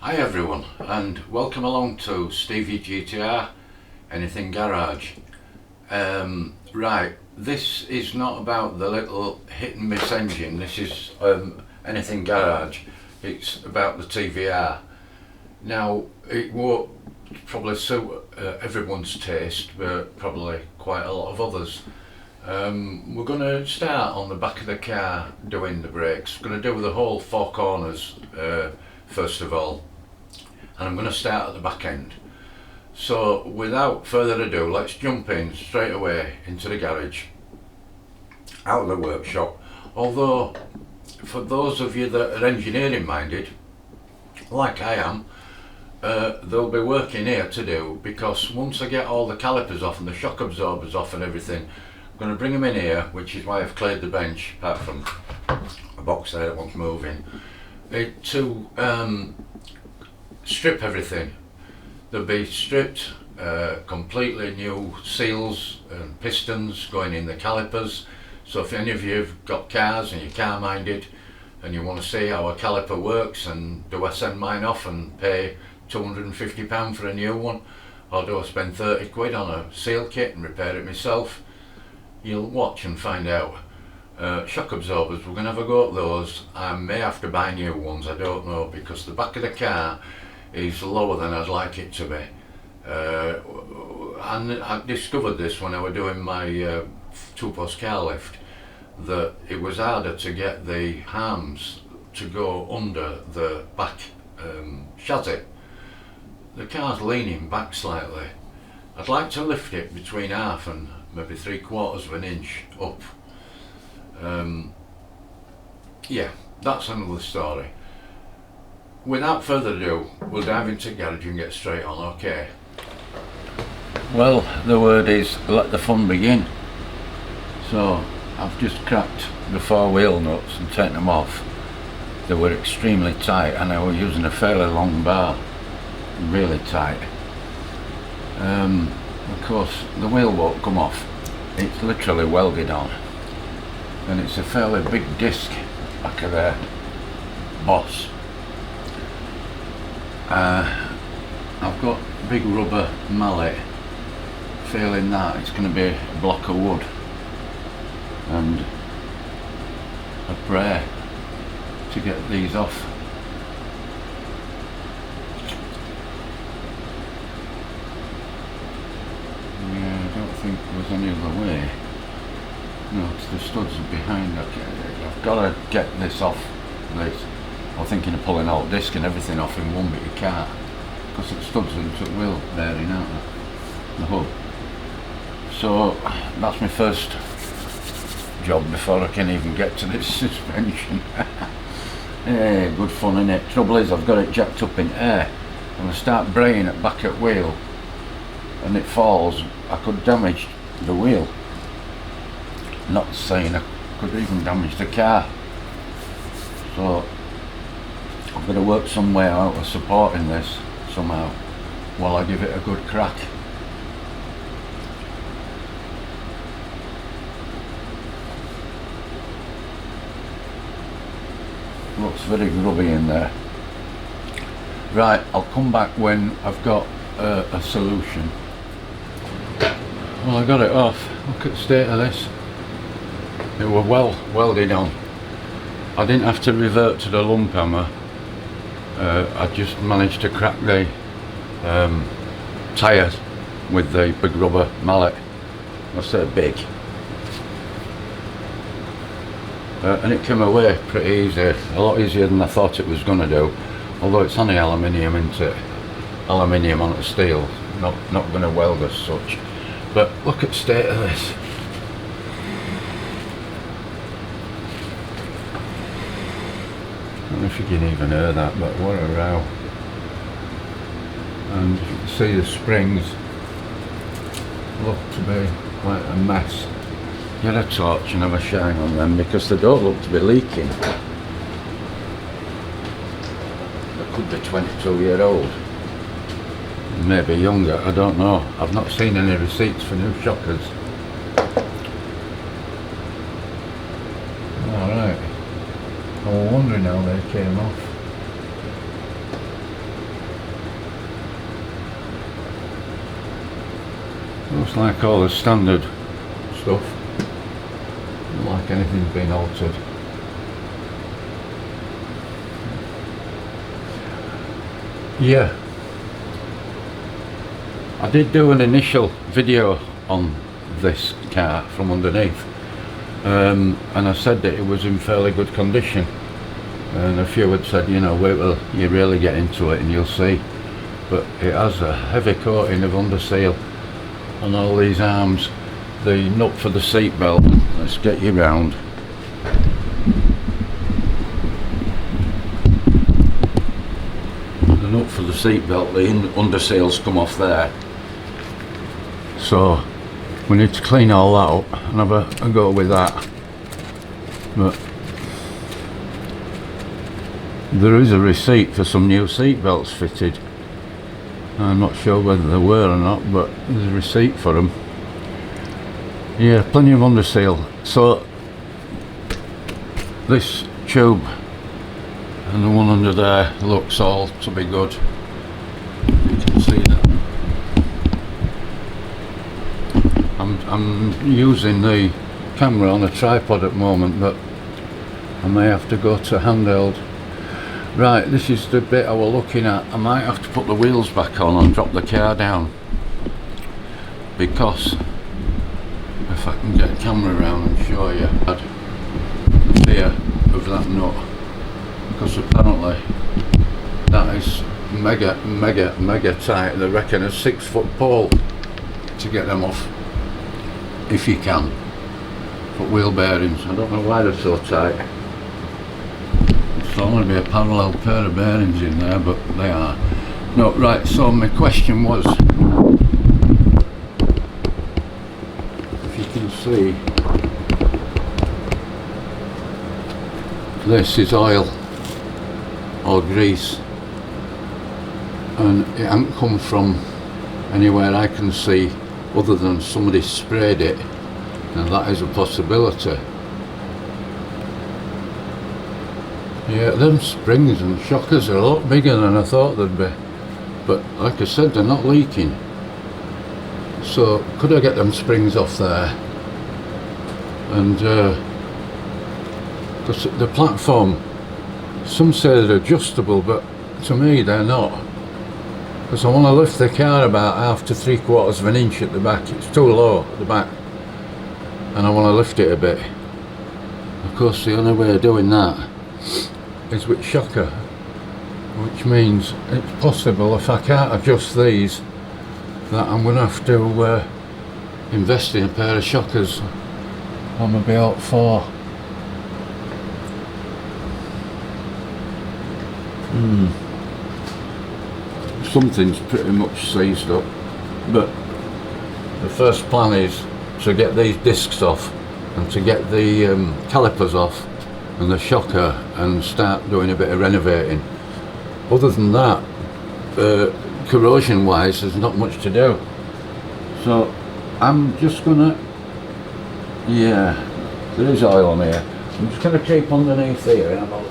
Hi everyone, and welcome along to TVR GTR Anything Garage. Right, this is not about the little hit and miss engine. This is Anything Garage. It's about the TVR. Now, it won't probably suit everyone's taste, but probably quite a lot of others. We're going to start on the back of the car doing the brakes. We're going to do the whole four corners first of all, and I'm going to start at the back end. So without further ado, let's jump in straight away into the garage, out of the workshop. Although for those of you that are engineering minded, like I am, they'll be working here to do, because once I get all the calipers off and the shock absorbers off and everything, I'm going to bring them in here, which is why I've cleared the bench, apart from a box there that wants moving, to strip everything. They'll be stripped, completely new seals and pistons going in the calipers. So if any of you have got cars and you're car minded and you want to see how a caliper works, and do I send mine off and pay £250 for a new one, or do I spend 30 quid on a seal kit and repair it myself, you'll watch and find out. Shock absorbers, we're going to have a go at those. I may have to buy new ones, I don't know, because the back of the car is lower than I'd like it to be. And I discovered this when I was doing my two-post car lift, that it was harder to get the arms to go under the back chassis. The car's leaning back slightly. I'd like to lift it between half and maybe 3/4 of an inch up. Yeah, that's another story. Without further ado, we'll dive into the garage and get straight on, okay? Well, the word is let the fun begin. So I've just cracked the four wheel nuts and taken them off. They were extremely tight, and I was using a fairly long bar, really tight. Of course the wheel won't come off, it's literally welded on, and it's a fairly big disc back of there, Boss. I've got big rubber mallet, feeling that it's going to be a block of wood, and a prayer to get these off. Yeah, I don't think there's any other way. No, because the studs are behind. Okay, I've got to get this off. This. I'm thinking of pulling out disc and everything off in one, but you can't, because it studs into the wheel bearing out the hood. So that's my first job before I can even get to this suspension. Hey, good fun, innit? Trouble is, I've got it jacked up in air, and I start braying at back at wheel and it falls, I could damage the wheel. Not saying I could even damage the car. So I've got to work some way out of supporting this somehow while I give it a good crack. Looks very grubby in there. Right, I'll come back when I've got a solution. Well, I got it off. Look at the state of this. It was well welded on. I didn't have to revert to the lump hammer. I just managed to crack the tyres with the big rubber mallet. I say big. And it came away pretty easy, a lot easier than I thought it was going to do. Although it's only aluminium, isn't it? Aluminium on the steel, not going to weld as such. But look at the state of this. I don't know if you can even hear that, but what a row. And you can see the springs look to be quite a mess. Get a torch and have a shine on them, because they don't look to be leaking. They could be 22-year-old, maybe younger, I don't know. I've not seen any receipts for new shockers. Alright, I was wondering how they came off. Looks like all the standard stuff, not like anything's been altered. Yeah, I did do an initial video on this car from underneath, and I said that it was in fairly good condition, and a few had said, you know, wait till you really get into it and you'll see. But it has a heavy coating of underseal on all these arms. The nut for the seat belt, let's get you round. The nut for the seat belt, the underseals come off there. So we need to clean all that up and have a go with that. But there is a receipt for some new seat belts fitted. I'm not sure whether they were or not, but there's a receipt for them. Yeah, plenty of underseal. So this tube and the one under there looks all to be good. You can see that. I'm using the camera on a tripod at the moment, but I may have to go to handheld. Right, this is the bit I was looking at. I might have to put the wheels back on and drop the car down, because if I can get the camera around and show you, I'd fear of that nut, because apparently that is mega tight. They reckon a 6-foot pole to get them off, if you can. But wheel bearings, I don't know why they're so tight. It's only be a parallel pair of bearings in there, but they are. No, right, so my question was, if you can see, this is oil or grease, and it hasn't come from anywhere I can see other than somebody sprayed it, and that is a possibility. Yeah, them springs and shockers are a lot bigger than I thought they'd be, but like I said, they're not leaking. So could I get them springs off there? And because the platform, some say they're adjustable, but to me they're not, because I want to lift the car about 1/2 to 3/4 of an inch at the back. It's too low at the back, and I want to lift it a bit. Of course, the only way of doing that is with shocker, which means it's possible, if I can't adjust these, that I'm going to have to invest in a pair of shockers I'm about for. Something's pretty much seized up, but the first plan is to get these discs off and to get the calipers off and the shocker and start doing a bit of renovating. Other than that, corrosion wise, there's not much to do. So I'm just gonna, yeah, there is oil on here. I'm just gonna keep underneath here and have a look.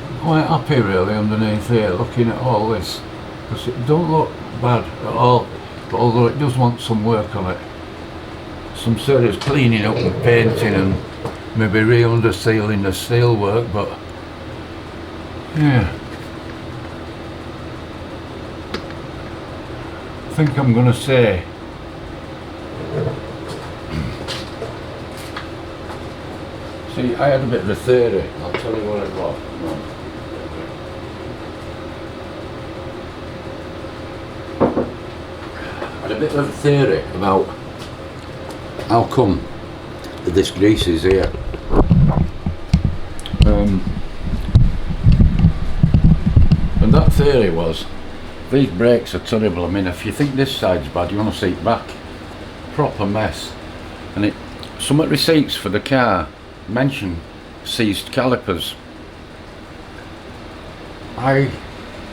I'm quite happy really underneath here looking at all this, because it don't look bad at all, but although it does want some work on it. Some serious cleaning up and painting and maybe re-undersealing the steel work, but yeah, I think I'm gonna say see, I had a bit of a theory, I'll tell you what it was. I had a bit of a theory about how come this grease is here. And that theory was, these brakes are terrible. I mean, if you think this side's bad, you want to see it back. Proper mess. And some of the receipts for the car mention seized calipers.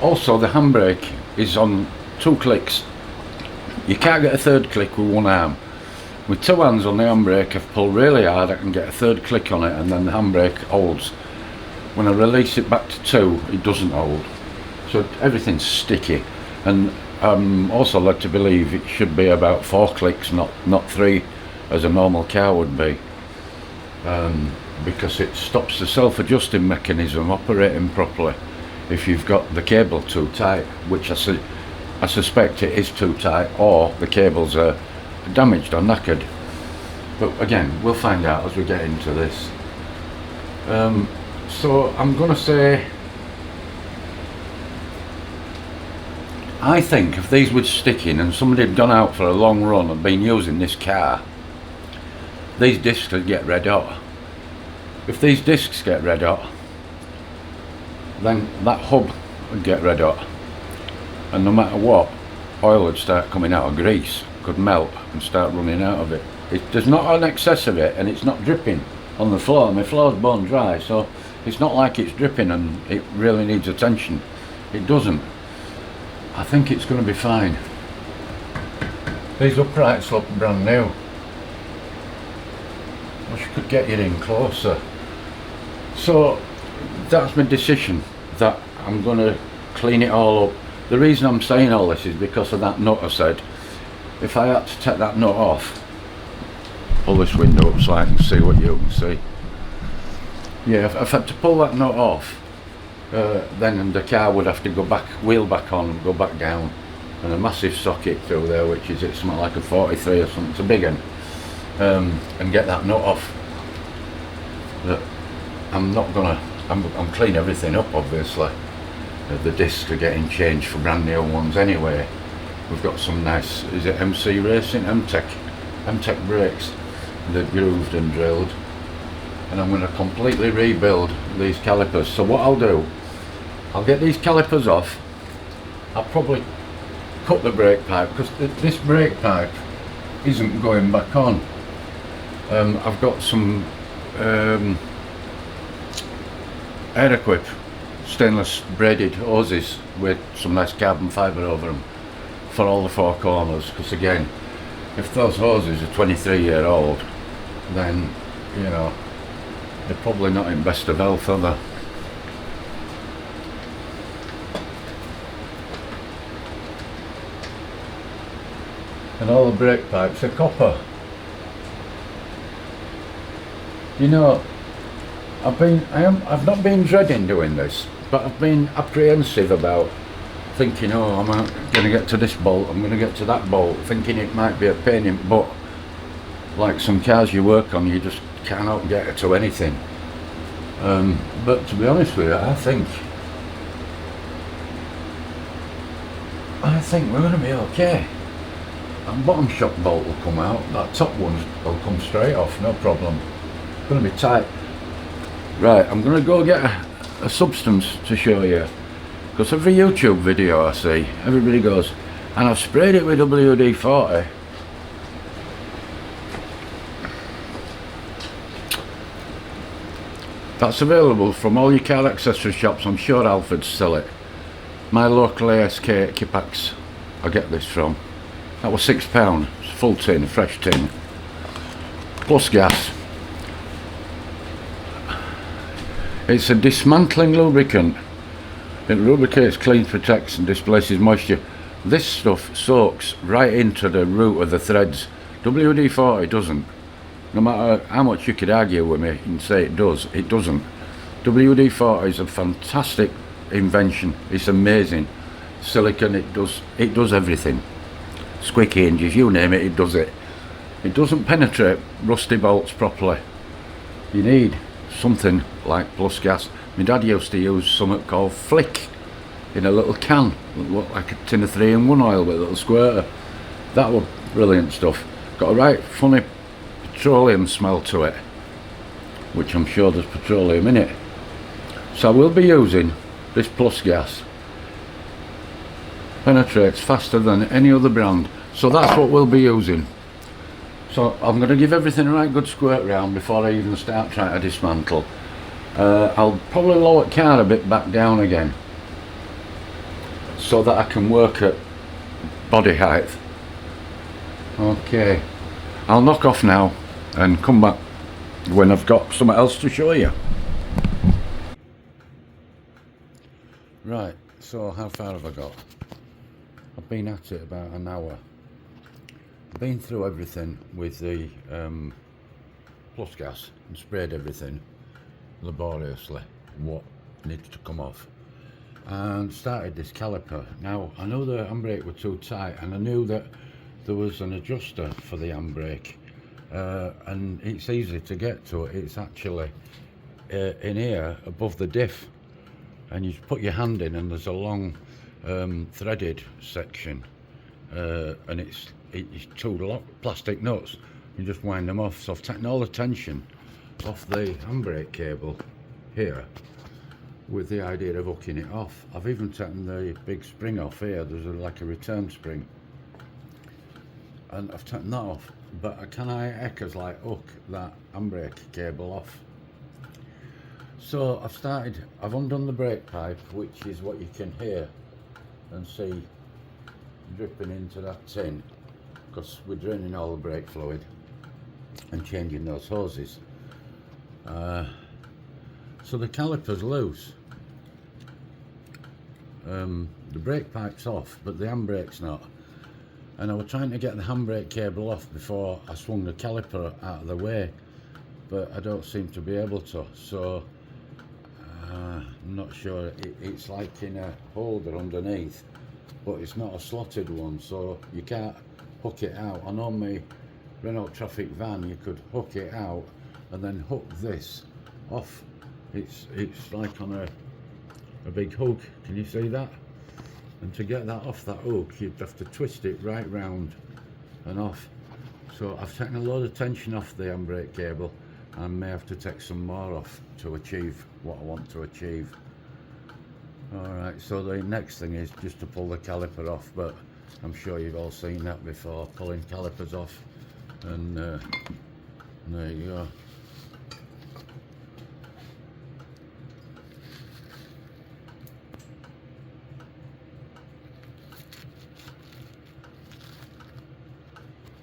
Also the handbrake is on 2 clicks. You can't get a 3rd click with one arm. With 2 hands on the handbrake, if I pull really hard I can get a 3rd click on it, and then the handbrake holds. When I release it back to 2, it doesn't hold. So everything's sticky, and I'm also led to believe it should be about 4 clicks, not 3 as a normal car would be, because it stops the self-adjusting mechanism operating properly if you've got the cable too tight, which I suspect it is too tight, or the cables are damaged or knackered. But again, we'll find out as we get into this. So I'm gonna say, I think if these were sticking and somebody had gone out for a long run and been using this car, these discs would get red hot. If these discs get red hot, then that hub would get red hot, and no matter what, oil would start coming out, of grease could melt and start running out of it. There's not an excess of it, and it's not dripping on the floor. My floor's bone dry, so it's not like it's dripping and it really needs attention. It doesn't. I think it's going to be fine. These uprights look brand new. I wish I could get you in closer. So that's my decision, that I'm going to clean it all up. The reason I'm saying all this is because of that nut I said. If I had to take that nut off, pull this window up so I can see what you can see. Yeah, if I had to pull that nut off, then the car would have to go back, wheel back on, go back down, and a massive socket through there, which is something like a 43 or something, it's a big one, and get that nut off. But I'm not gonna, I'm cleaning everything up obviously. The discs are getting changed for brand new ones anyway. We've got some nice, is it MC Racing? M-Tech brakes. They're grooved and drilled. And I'm going to completely rebuild these calipers. So what I'll do, I'll get these calipers off. I'll probably cut the brake pipe, because this brake pipe isn't going back on. I've got some air equip stainless braided hoses with some nice carbon fibre over them for all the 4 corners, because again, if those hoses are 23-year-old, then you know they're probably not in best of health, are they? And all the brake pipes are copper. You know, I've not been dreading doing this, but I've been apprehensive about thinking, oh, I'm going to get to this bolt, I'm going to get to that bolt, thinking it might be a pain in the butt. Like some cars you work on, you just cannot get to anything. But to be honest with you, I think we're going to be okay. That bottom shock bolt will come out, that top one will come straight off, no problem. It's going to be tight. Right, I'm going to go get a substance to show you, because every YouTube video I see, everybody goes, and I've sprayed it with WD-40. That's available from all your car accessory shops. I'm sure Alfred's sell it. My local ASK Kipax I get this from. That was £6, it's a full tin, a fresh tin. Plus gas. It's a dismantling lubricant. It lubricates, cleans, protects and displaces moisture. This stuff soaks right into the root of the threads. WD-40 doesn't. No matter how much you could argue with me and say it does, it doesn't. WD-40 is a fantastic invention. It's amazing. Silicone, it does everything. Squeaky hinges, you name it, it does it. It doesn't penetrate rusty bolts properly. You need something like Plus Gas. My dad used to use something called Flick in a little can. It looked like a tin of 3-in-1 oil with a little squirter. That was brilliant stuff. Got a right funny petroleum smell to it, which I'm sure there's petroleum in it. So I will be using this Plus Gas. Penetrates faster than any other brand, so that's what we'll be using. So I'm going to give everything a right good squirt round before I even start trying to dismantle. I'll probably lower the car a bit back down again, so that I can work at body height. Okay, I'll knock off now and come back when I've got something else to show you. Right, So how far have I got? I've been at it about an hour. I've been through everything with the plus gas and sprayed everything laboriously, what needs to come off, and started this caliper. Now I know the handbrake were too tight, and I knew that there was an adjuster for the handbrake, and it's easy to get to it. It's actually in here above the diff, and you put your hand in and there's a long threaded section, and it's two plastic nuts. You just wind them off. So I've taken all the tension off the handbrake cable here with the idea of hooking it off. I've even taken the big spring off here. There's like a return spring, and I've taken that off, but can I like hook that handbrake cable off? So I've undone the brake pipe, which is what you can hear and see dripping into that tin, because we're draining all the brake fluid and changing those hoses. So the caliper's loose. The brake pipe's off, but the handbrake's not. And I was trying to get the handbrake cable off before I swung the caliper out of the way, but I don't seem to be able to. So I'm not sure. It's like in a holder underneath, but it's not a slotted one, so you can't hook it out. On my Renault Traffic van, you could hook it out and then hook this off. It's like on a big hook. Can you see that? And to get that off that hook, you'd have to twist it right round and off. So I've taken a load of tension off the handbrake cable, and may have to take some more off to achieve what I want to achieve. Alright, so the next thing is just to pull the caliper off, but I'm sure you've all seen that before, pulling calipers off, and there you go.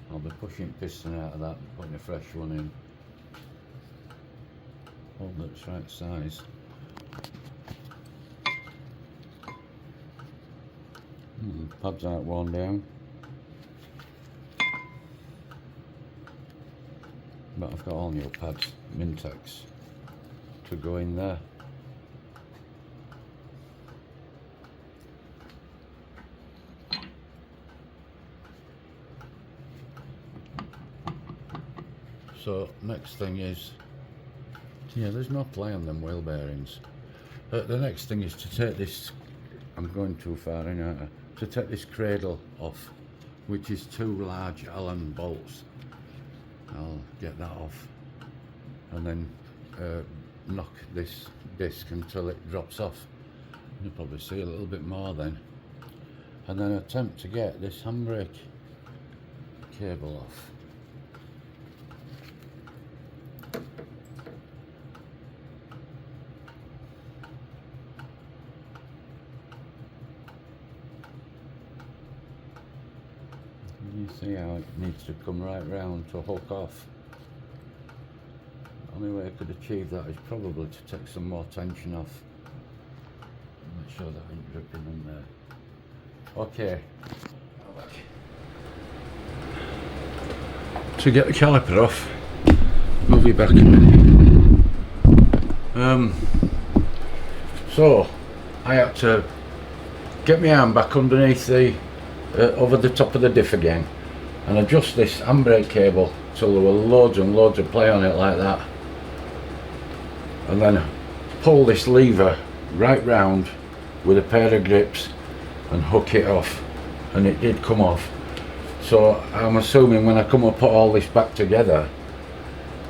I'll be pushing piston out of that and putting a fresh one in. Hope that's right size. Pads aren't worn down, but I've got all new pads, Mintex, to go in there. So next thing is, yeah, there's no play on them wheel bearings. The next thing is to take this, I'm going too far in, aren't I? To take this cradle off, which is 2 large Allen bolts. I'll get that off, and then knock this disc until it drops off. You'll probably see a little bit more then, and then attempt to get this handbrake cable off. You see how it needs to come right round to hook off. The only way I could achieve that is probably to take some more tension off. Make sure that ain't dripping in there. Okay. To get the caliper off, move you back a minute. So I had to get my arm back underneath the over the top of the diff again, and adjust this handbrake cable till there were loads and loads of play on it like that, and then pull this lever right round with a pair of grips and hook it off, and it did come off. So I'm assuming when I come and put all this back together,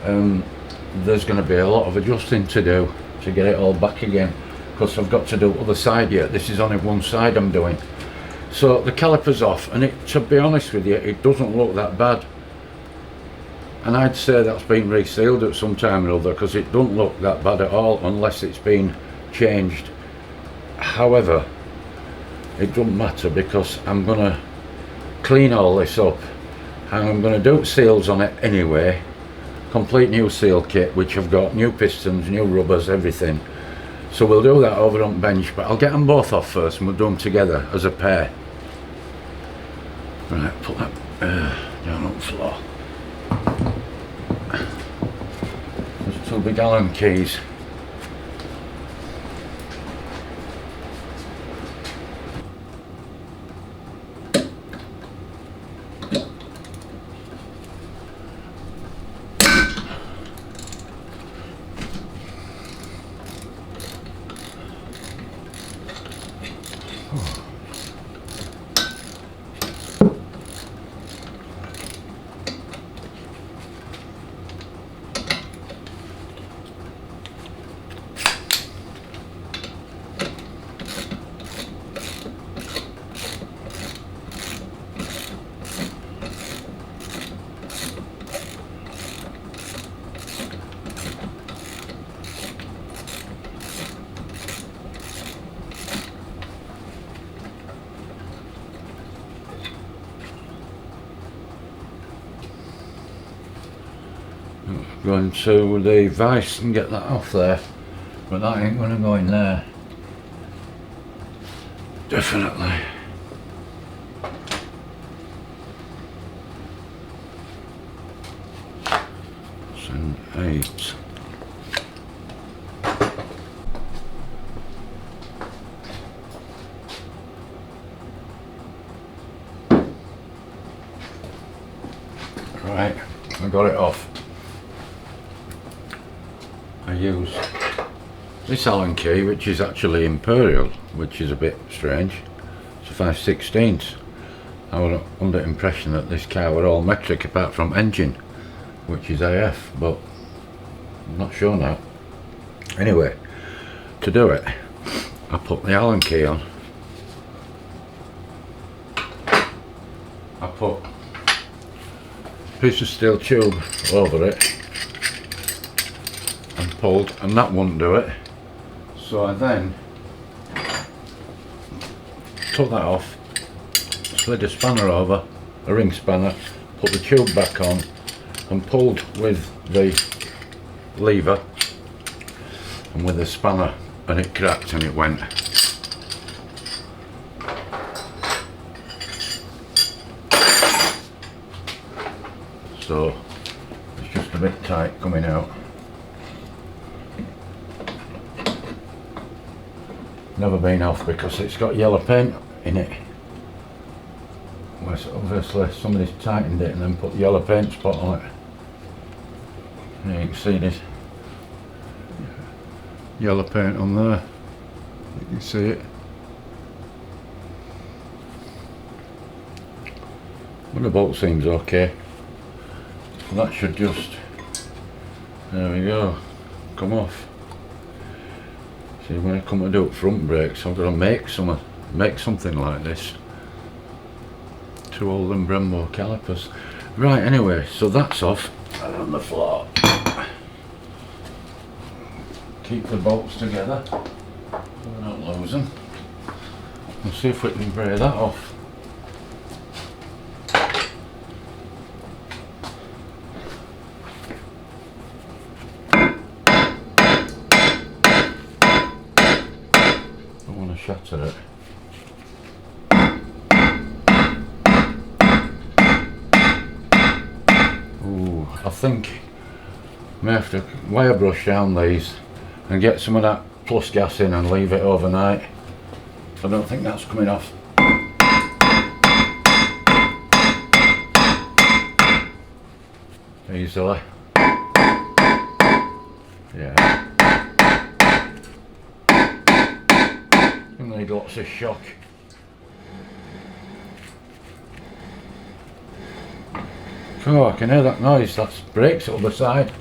there's going to be a lot of adjusting to do to get it all back again, because I've got to do other side yet. This is only one side I'm doing. So the caliper's off, and to be honest with you, it doesn't look that bad. And I'd say that's been resealed at some time or other, because it doesn't look that bad at all unless it's been changed. However, it doesn't matter, because I'm going to clean all this up, and I'm going to do seals on it anyway. Complete new seal kit, which I've got new pistons, new rubbers, everything. So we'll do that over on bench, but I'll get them both off first and we'll do them together as a pair. Right, put that down on the floor. There's 2 big Allen keys. Going to the vise and get that off there, but that ain't going to go in there. Definitely. And 8. Right, I got it off. I use this Allen key, which is actually Imperial, which is a bit strange. It's a 5/16. I was under the impression that this car were all metric apart from engine, which is AF, but I'm not sure now. Anyway, to do it, I put the Allen key on. I put a piece of steel tube over it and pulled, and that wouldn't do it, so I then took that off, slid a spanner over, a ring spanner, put the tube back on and pulled with the lever and with the spanner, and it cracked and it went. So it's just a bit tight coming out. Never been off because it's got yellow paint in it. Well, obviously somebody's tightened it and then put the yellow paint spot on it. And you can see this yellow paint on there. You can see it. Well, the bolt seems okay. So that should just, there we go, come off. See, when I come to do front brakes, I'm going to make something like this. 2 old and Brembo calipers. Right, anyway, so that's off and on the floor. Keep the bolts together so we don't lose them. We'll see if we can braid that off. Shatter it. Ooh, I think I may have to wire brush down these and get some of that plus gas in and leave it overnight. I don't think that's coming off. Easily. Yeah. Need lots of shock. Oh, I can hear that noise. That's brakes at the other side.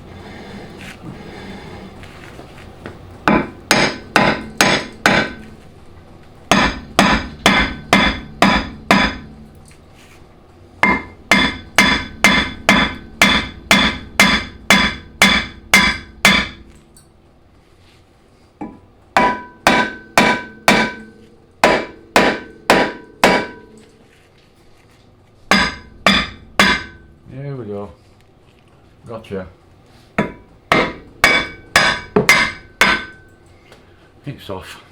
There we go. Gotcha. It's off.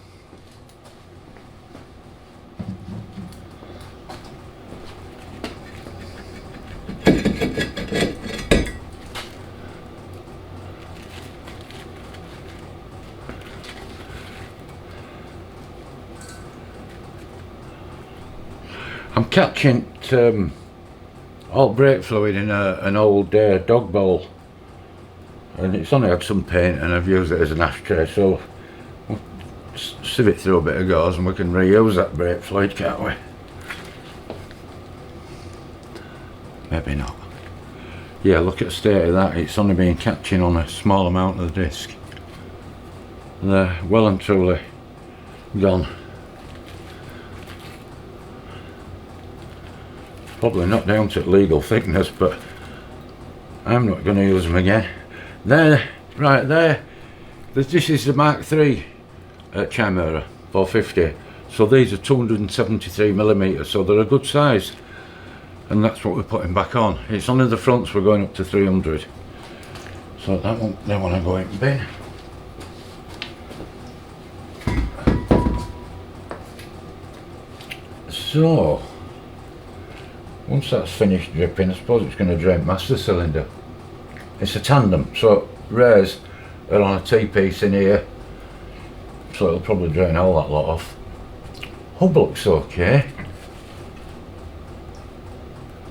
I'm catching all brake fluid in an old dog bowl, and it's only had some paint and I've used it as an ashtray, so we'll sieve it through a bit of gauze and we can reuse that brake fluid, can't we? Maybe not. Yeah, look at the state of that. It's only been catching on a small amount of the disc. They're well and truly gone. Probably not down to legal thickness, but I'm not going to use them again. There, right there, this is the Mark III Chimaera 450. So these are 273mm, so they're a good size. And that's what we're putting back on. It's only the fronts we're going up to 300. So that one, they want to go in bin. So, once that's finished dripping, I suppose it's going to drain master cylinder. It's a tandem, so rays are on a T-piece in here, so it'll probably drain all that lot off. Hub looks okay.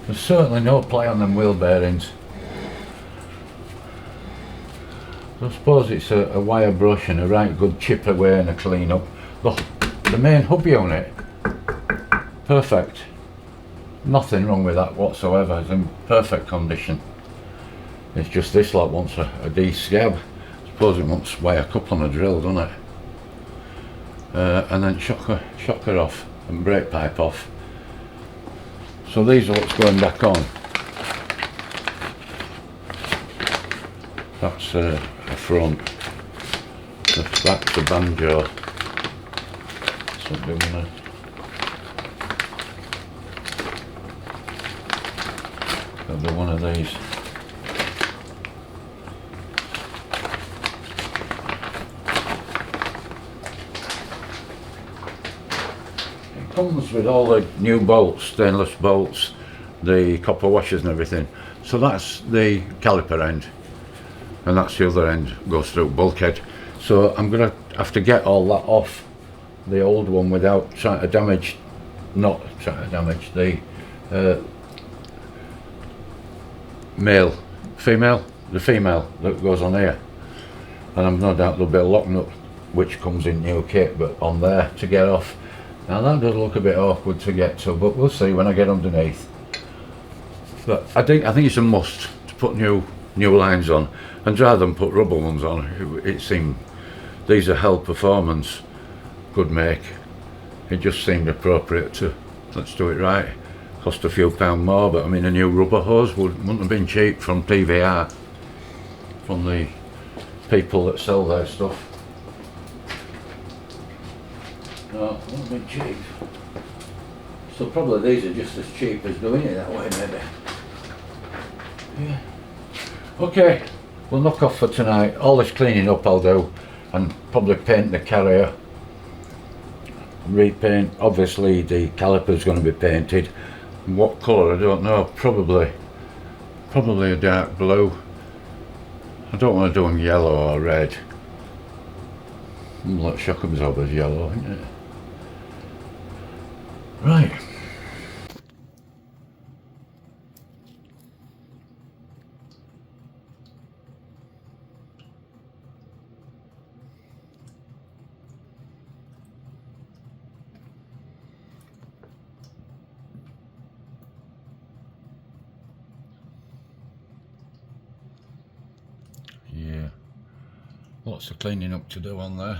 There's certainly no play on them wheel bearings. So I suppose it's a wire brush and a right good chip away and a clean up. The main hub unit, perfect. Nothing wrong with that whatsoever. It's in perfect condition. It's just this lot wants a de-scab. I suppose it wants wire couple on a drill, doesn't it? And then shocker off and brake pipe off. So these are what's going back on. That's a front. The back's a banjo. Something like There'll be one of these. It comes with all the new bolts, stainless bolts, the copper washers and everything. So that's the caliper end, and that's the other end, goes through bulkhead. So I'm going to have to get all that off the old one without trying to damage, not trying to damage the the female that goes on here. And I've no doubt there'll be a lock nut which comes in new kit, but on there to get off. Now that does look a bit awkward to get to, but we'll see when I get underneath. But I think it's a must to put new lines on, and rather than put rubber ones on, it seemed these are Hell Performance, good make. It just seemed appropriate to let's do it right. Cost a few pound more, but I mean a new rubber hose wouldn't have been cheap from TVR, from the people that sell their stuff. No, it wouldn't have been cheap. So probably these are just as cheap as doing it that way, maybe. Yeah. Okay, we'll knock off for tonight. All this cleaning up I'll do, and probably paint the carrier, repaint. Obviously the caliper's going to be painted. What colour I don't know, probably a dark blue. I don't want to do them yellow or red. Like shock absorbers yellow, isn't it? Right. Yeah, lots of cleaning up to do on there.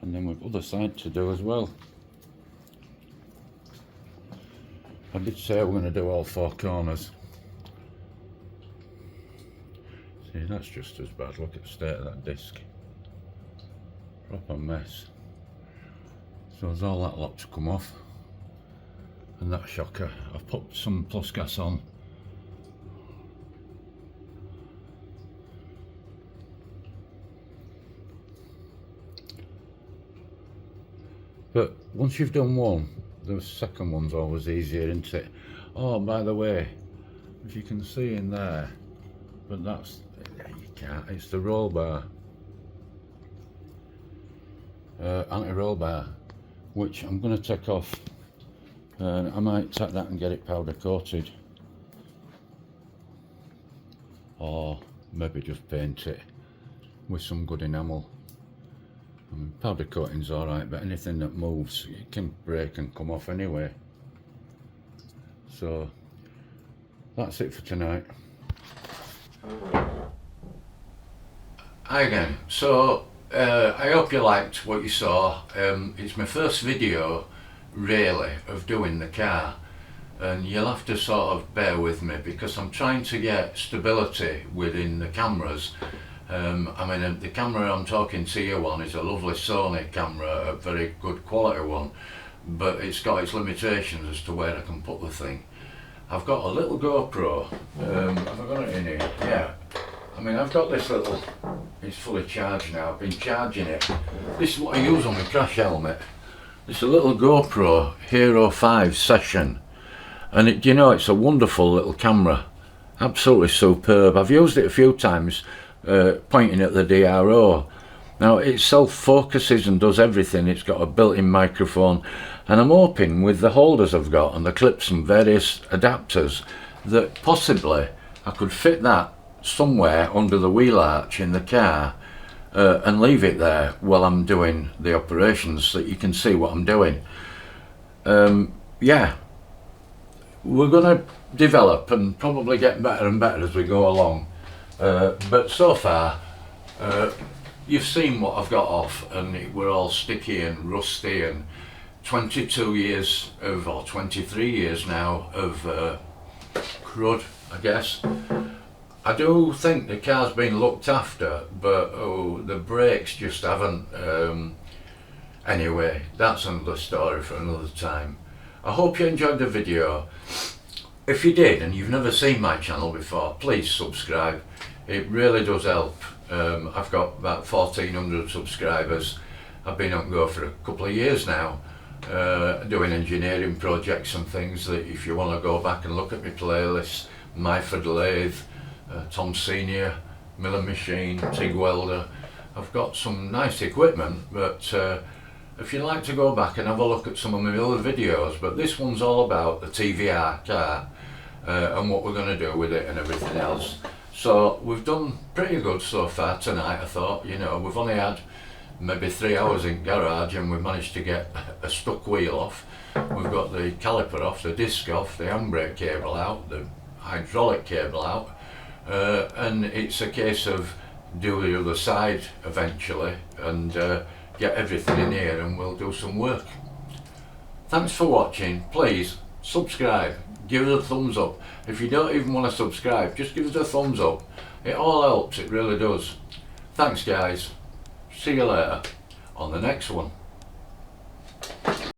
And then we've other side to do as well. I did say we're going to do all four corners. See, that's just as bad. Look at the state of that disc. Proper mess. So there's all that lot to come off. And that shocker, I've put some plus gas on. But once you've done one, the second one's always easier, isn't it? Oh, by the way, if you can see in there, but that's, you can't, it's the roll bar, anti-roll bar, which I'm going to take off. I might take that and get it powder coated, or maybe just paint it with some good enamel. I mean, powder coating's alright, but anything that moves, it can break and come off anyway. So that's it for tonight. Hi again. So I hope you liked what you saw. It's my first video really of doing the car, and you'll have to sort of bear with me because I'm trying to get stability within the cameras. I mean, the camera I'm talking to you on is a lovely Sony camera, a very good quality one, but it's got its limitations as to where I can put the thing. I've got a little GoPro, have I got it in here? Yeah. I mean, I've got this little, it's fully charged now, I've been charging it. This is what I use on my crash helmet. It's a little GoPro Hero 5 Session, and it, you know, it's a wonderful little camera, absolutely superb. I've used it a few times pointing at the DRO. Now it self-focuses and does everything. It's got a built-in microphone, and I'm hoping with the holders I've got and the clips and various adapters that possibly I could fit that somewhere under the wheel arch in the car and leave it there while I'm doing the operations so that you can see what I'm doing. Yeah, we're going to develop and probably get better and better as we go along, but so far you've seen what I've got off, and we're all sticky and rusty, and 22 years of, or 23 years now of crud, I guess. I do think the car's been looked after, but the brakes just haven't. Anyway, that's another story for another time. I hope you enjoyed the video. If you did and you've never seen my channel before, please subscribe. It really does help. I've got about 1,400 subscribers. I've been on Go for a couple of years now, doing engineering projects and things that if you want to go back and look at my playlists, Myford Lathe, Tom Senior, Miller Machine, TIG Welder. I've got some nice equipment, but if you'd like to go back and have a look at some of my other videos, but this one's all about the TVR car and what we're going to do with it and everything else. So we've done pretty good so far tonight. I thought, you know, we've only had maybe 3 hours in garage and we've managed to get a stuck wheel off. We've got the caliper off, the disc off, the handbrake cable out, the hydraulic cable out, and it's a case of do the other side eventually and get everything in here and we'll do some work. Thanks for watching. Please subscribe, give us a thumbs up. If you don't even want to subscribe, just give us a thumbs up. It all helps, it really does. Thanks guys, see you later on the next one.